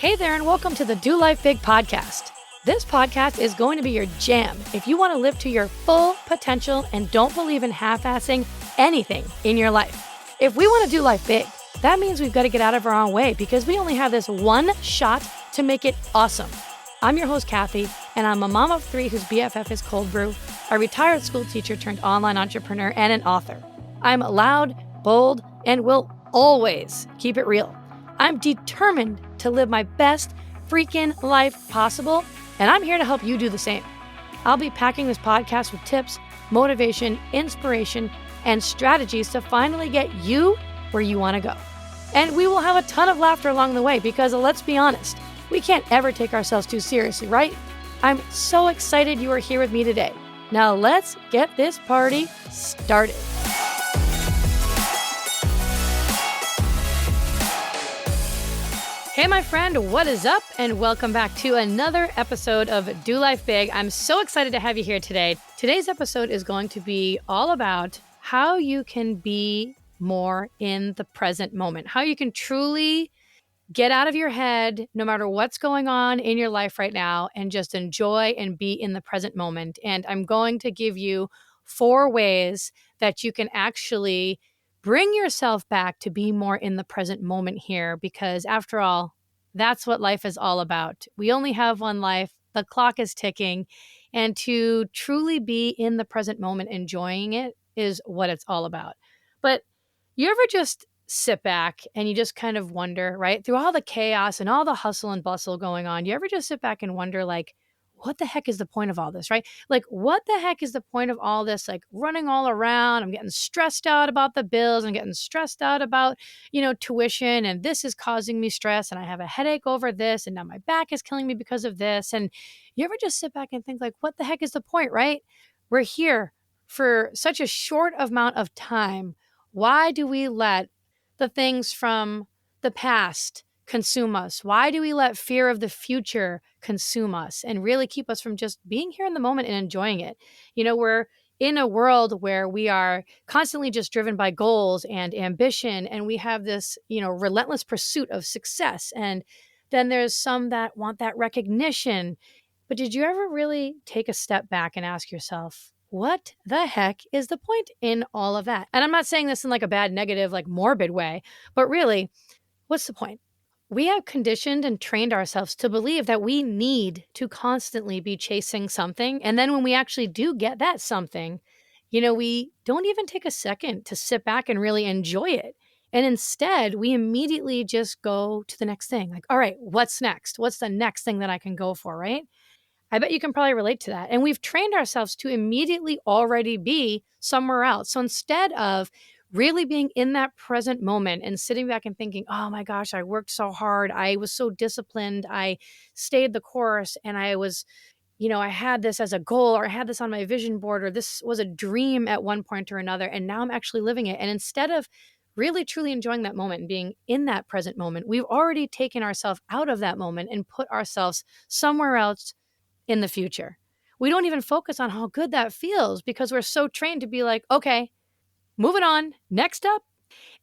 Hey there, and welcome to the Do Life Big podcast. This podcast is going to be your jam if you want to live to your full potential and don't believe in half-assing anything in your life. If we want to do life big, that means we've got to get out of our own way because we only have this one shot to make it awesome. I'm your host, Kathy, and I'm a mom of three whose BFF is cold brew, a retired school teacher turned online entrepreneur, and an author. I'm loud, bold, and will always keep it real. I'm determined to live my best freaking life possible, and I'm here to help you do the same. I'll be packing this podcast with tips, motivation, inspiration, and strategies to finally get you where you want to go. And we will have a ton of laughter along the way because, let's be honest, we can't ever take ourselves too seriously, right? I'm so excited you are here with me today. Now let's get this party started. Hey, my friend, what is up? And welcome back to another episode of Do Life Big. I'm so excited to have you here today. Today's episode is going to be all about how you can be more in the present moment, how you can truly get out of your head no matter what's going on in your life right now and just enjoy and be in the present moment. And I'm going to give you 4 ways that you can actually bring yourself back to be more in the present moment here, because after all, that's what life is all about. We only have one life. The clock is ticking. And to truly be in the present moment, enjoying it is what it's all about. But you ever just sit back and you just kind of wonder, right? Through all the chaos and all the hustle and bustle going on, you ever just sit back and wonder, like, what the heck is the point of all this, right? Like, what the heck is the point of all this, like, running all around? I'm getting stressed out about the bills. I'm getting stressed out about, tuition, and this is causing me stress, and I have a headache over this, and now my back is killing me because of this. And you ever just sit back and think, like, what the heck is the point, right? We're here for such a short amount of time. Why do we let the things from the past consume us? Why do we let fear of the future consume us and really keep us from just being here in the moment and enjoying it? We're in a world where we are constantly just driven by goals and ambition, and we have this, relentless pursuit of success. And then there's some that want that recognition. But did you ever really take a step back and ask yourself, what the heck is the point in all of that? And I'm not saying this in like a bad, negative, like morbid way, but really, what's the point? We have conditioned and trained ourselves to believe that we need to constantly be chasing something. And then when we actually do get that something, we don't even take a second to sit back and really enjoy it. And instead, we immediately just go to the next thing. Like, all right, what's next? What's the next thing that I can go for, right? I bet you can probably relate to that. And we've trained ourselves to immediately already be somewhere else. So instead of really being in that present moment and sitting back and thinking, oh my gosh, I worked so hard. I was so disciplined. I stayed the course, and I was, I had this as a goal, or I had this on my vision board, or this was a dream at one point or another. And now I'm actually living it. And instead of really truly enjoying that moment and being in that present moment, we've already taken ourselves out of that moment and put ourselves somewhere else in the future. We don't even focus on how good that feels because we're so trained to be like, okay, moving on, next up.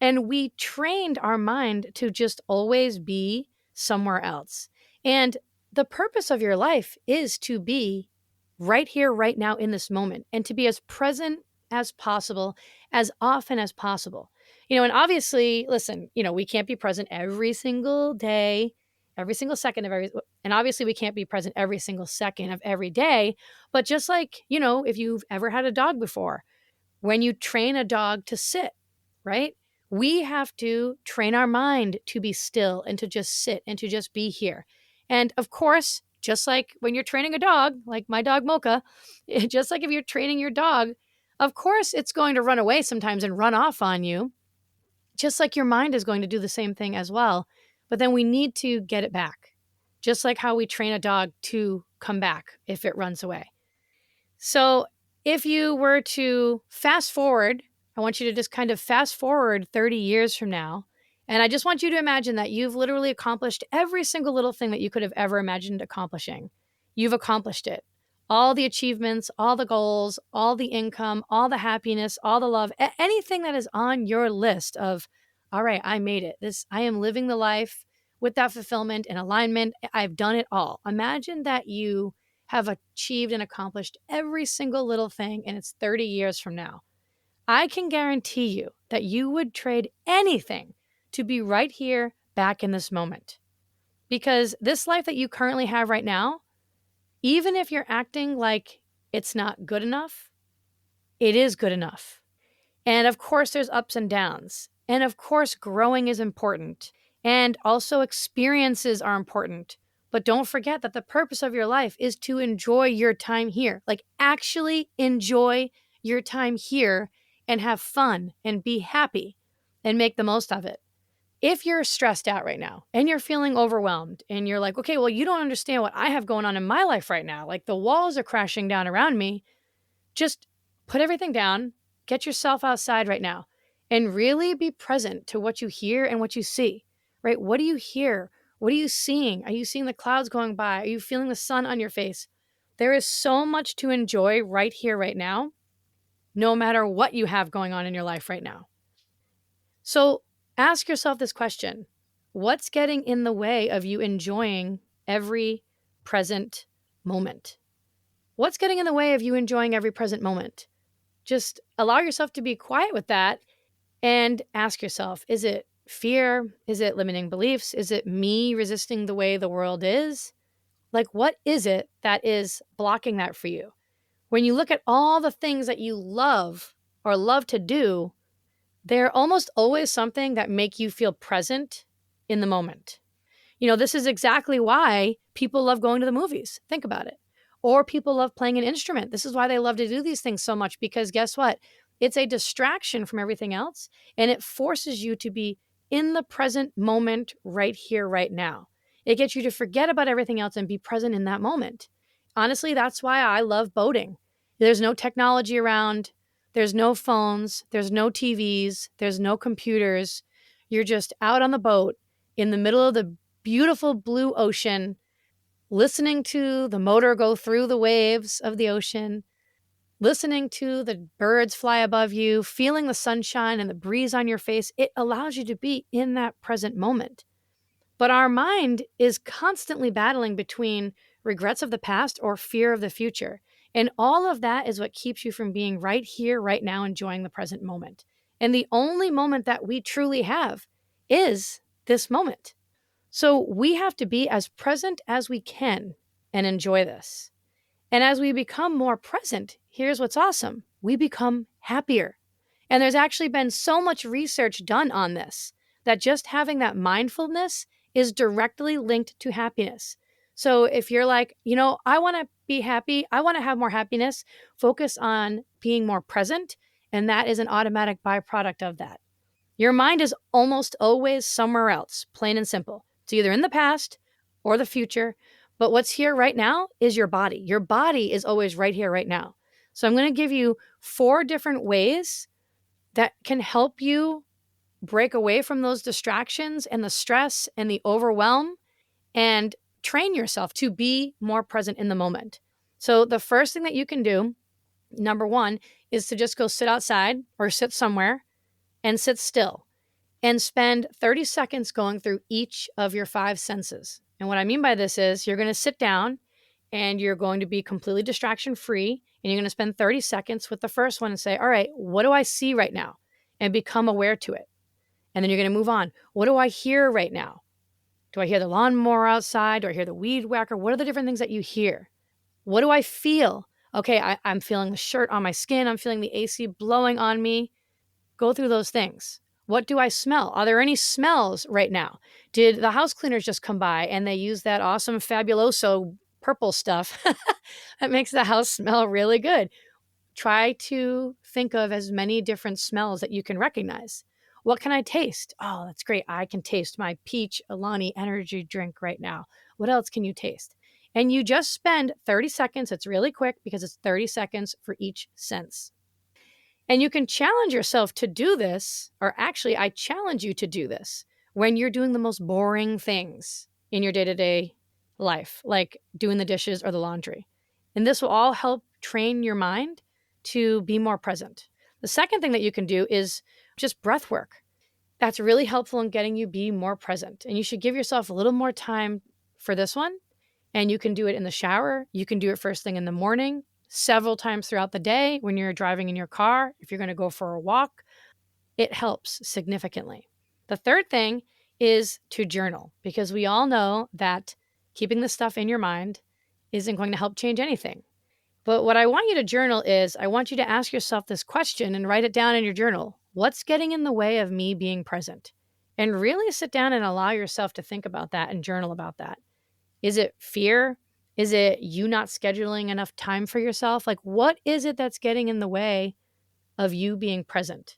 And we trained our mind to just always be somewhere else. And the purpose of your life is to be right here, right now in this moment, and to be as present as possible, as often as possible. And obviously, listen, we can't be present every single day, every single second of and obviously we can't be present every single second of every day. But just like, if you've ever had a dog before, when you train a dog to sit, right? We have to train our mind to be still and to just sit and to just be here. And of course, just like when you're training a dog, like my dog Mocha, just like if you're training your dog, of course it's going to run away sometimes and run off on you, just like your mind is going to do the same thing as well. But then we need to get it back, just like how we train a dog to come back if it runs away. So if you were to fast forward, I want you to just kind of fast forward 30 years from now. And I just want you to imagine that you've literally accomplished every single little thing that you could have ever imagined accomplishing. You've accomplished it. All the achievements, all the goals, all the income, all the happiness, all the love, anything that is on your list of, all right, I made it. I am living the life with that fulfillment and alignment. I've done it all. Imagine that you have achieved and accomplished every single little thing, and it's 30 years from now. I can guarantee you that you would trade anything to be right here back in this moment. Because this life that you currently have right now, even if you're acting like it's not good enough, it is good enough. And of course, there's ups and downs. And of course, growing is important. And also, experiences are important. But don't forget that the purpose of your life is to enjoy your time here. Like, actually enjoy your time here and have fun and be happy and make the most of it. If you're stressed out right now and you're feeling overwhelmed and you're like, okay, well, you don't understand what I have going on in my life right now. Like, the walls are crashing down around me. Just put everything down, get yourself outside right now, and really be present to what you hear and what you see, right? What do you hear? What are you seeing? Are you seeing the clouds going by? Are you feeling the sun on your face? There is so much to enjoy right here, right now, no matter what you have going on in your life right now. So ask yourself this question: what's getting in the way of you enjoying every present moment? What's getting in the way of you enjoying every present moment? Just allow yourself to be quiet with that and ask yourself, is it fear? Is it limiting beliefs? Is it me resisting the way the world is? Like, what is it that is blocking that for you? When you look at all the things that you love or love to do, they're almost always something that make you feel present in the moment. This is exactly why people love going to the movies. Think about it. Or people love playing an instrument. This is why they love to do these things so much, because guess what? It's a distraction from everything else, and it forces you to be in the present moment right here, right now. It gets you to forget about everything else and be present in that moment. Honestly, that's why I love boating. There's no technology around. There's no phones. There's no TVs. There's no computers. You're just out on the boat in the middle of the beautiful blue ocean, listening to the motor go through the waves of the ocean, listening to the birds fly above you, feeling the sunshine and the breeze on your face. It allows you to be in that present moment. But our mind is constantly battling between regrets of the past or fear of the future. And all of that is what keeps you from being right here, right now, enjoying the present moment. And the only moment that we truly have is this moment. So we have to be as present as we can and enjoy this. And as we become more present, here's what's awesome: we become happier. And there's actually been so much research done on this, that just having that mindfulness is directly linked to happiness. So if you're like, I want to be happy, I want to have more happiness, focus on being more present. And that is an automatic byproduct of that. Your mind is almost always somewhere else, plain and simple. It's either in the past or the future. But what's here right now is your body. Your body is always right here, right now. So I'm going to give you 4 different ways that can help you break away from those distractions and the stress and the overwhelm, and train yourself to be more present in the moment. So the first thing that you can do, number 1, is to just go sit outside or sit somewhere and sit still and spend 30 seconds going through each of your 5 senses. And what I mean by this is you're going to sit down and you're going to be completely distraction free, and you're going to spend 30 seconds with the first one and say, all right, what do I see right now? And become aware to it. And then you're going to move on. What do I hear right now? Do I hear the lawnmower outside? Do I hear the weed whacker? What are the different things that you hear? What do I feel? Okay, I'm feeling the shirt on my skin. I'm feeling the AC blowing on me. Go through those things. What do I smell? Are there any smells right now? Did the house cleaners just come by and they use that awesome Fabuloso purple stuff that makes the house smell really good? Try to think of as many different smells that you can recognize. What can I taste? Oh, that's great. I can taste my peach Alani energy drink right now. What else can you taste? And you just spend 30 seconds. It's really quick because it's 30 seconds for each sense. And you can challenge yourself to do this, or actually, I challenge you to do this when you're doing the most boring things in your day-to-day life, like doing the dishes or the laundry. And this will all help train your mind to be more present. The second thing that you can do is just breath work. that's really helpful in getting you be more present. And you should give yourself a little more time for this one. And you can do it in the shower. You can do it first thing in the morning, several times throughout the day when you're driving in your car, if you're going to go for a walk. It helps significantly. The third thing is to journal, because we all know that keeping this stuff in your mind isn't going to help change anything. But what I want you to journal is I want you to ask yourself this question and write it down in your journal. What's getting in the way of me being present? And really sit down and allow yourself to think about that and journal about that. Is it fear? Is it you not scheduling enough time for yourself? Like, what is it that's getting in the way of you being present?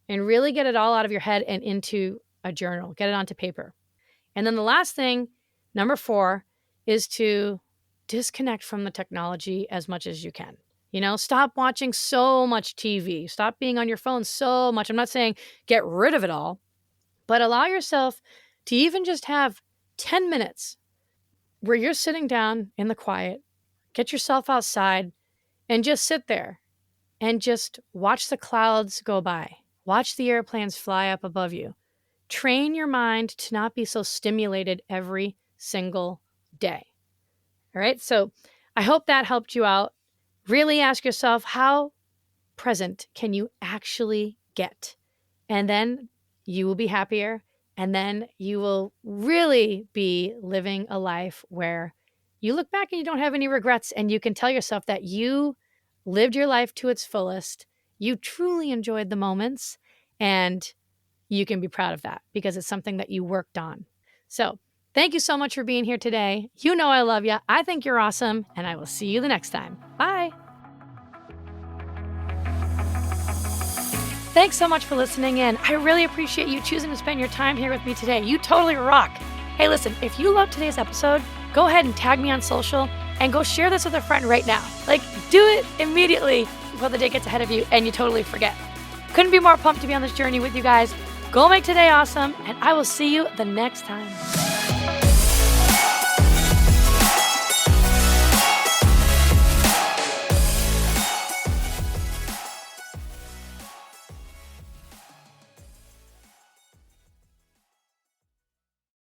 And really get it all out of your head and into a journal. Get it onto paper. And then the last thing, number 4, is to disconnect from the technology as much as you can. Stop watching so much TV. Stop being on your phone so much. I'm not saying get rid of it all, but allow yourself to even just have 10 minutes where you're sitting down in the quiet, get yourself outside and just sit there and just watch the clouds go by. Watch the airplanes fly up above you. Train your mind to not be so stimulated every single day. All right. So I hope that helped you out. Really ask yourself, how present can you actually get? And then you will be happier. And then you will really be living a life where you look back and you don't have any regrets. And you can tell yourself that you lived your life to its fullest. You truly enjoyed the moments. And you can be proud of that because it's something that you worked on. So thank you so much for being here today. You know I love you. I think you're awesome. And I will see you the next time. Bye. Thanks so much for listening in. I really appreciate you choosing to spend your time here with me today. You totally rock. Hey, listen, if you loved today's episode, go ahead and tag me on social and go share this with a friend right now. Do it immediately before the day gets ahead of you and you totally forget. Couldn't be more pumped to be on this journey with you guys. Go make today awesome, and I will see you the next time.